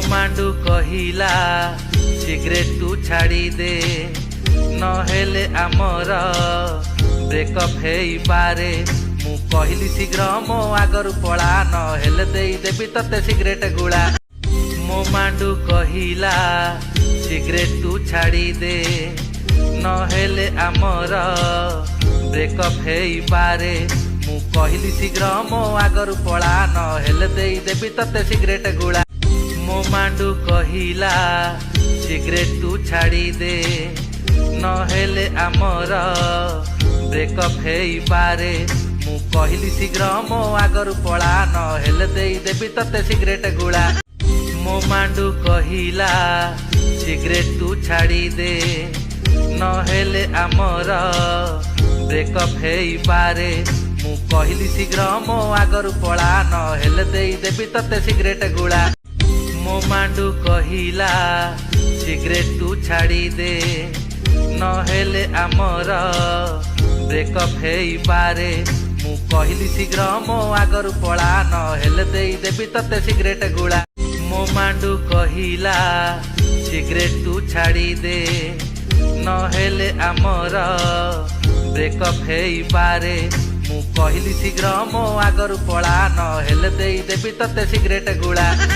मांडू कहिला सिगरेट तू छाड़ी दे नहेले आमर ब्रेकअप हेई पारे। मु कहली शीघ्र मो आगरू पड़ा नहेले देई देबी तते सिगरेट गुड़ा। मो मांडू कहिला सिगरेट तू छाड़ी दे नहेले आमर ब्रेकअप हेई पारे। मु कहली शीघ्र मो आगरू पड़ा नहेले देई देबी तते सिगरेट गुड़ा। मो मांडू कहिला सिगरेट तू छाड़ी दे नहेले आमर ब्रेकअप हेई पारे। मु कहली शीघ्र मो आगरू पड़ा नहेले देई देबी तते सिगरेट गुड़ा। मो मांडू कहिला सिगरेट तू छाड़ी दे नहेले आमर ब्रेकअप हेई पारे। मु कहली शीघ्र मो आगरू पड़ा नहेले देई देबी तते सिगरेट गुड़ा। मो मांडू कहिला सिगरेट तू छाड़ी दे नहेले आमर ब्रेकअप हेई पारे। मु कहली शीघ्र मो आगरू पड़ा नहेले देई देबी तते सिगरेट गुड़ा। मो मांडू कहिला सिगरेट तू छाड़ी दे नहेले आमर ब्रेकअप हेई पारे। मु कहली शीघ्र मो आगरू पड़ा नहेले देई देबी तते सिगरेट गुड़ा।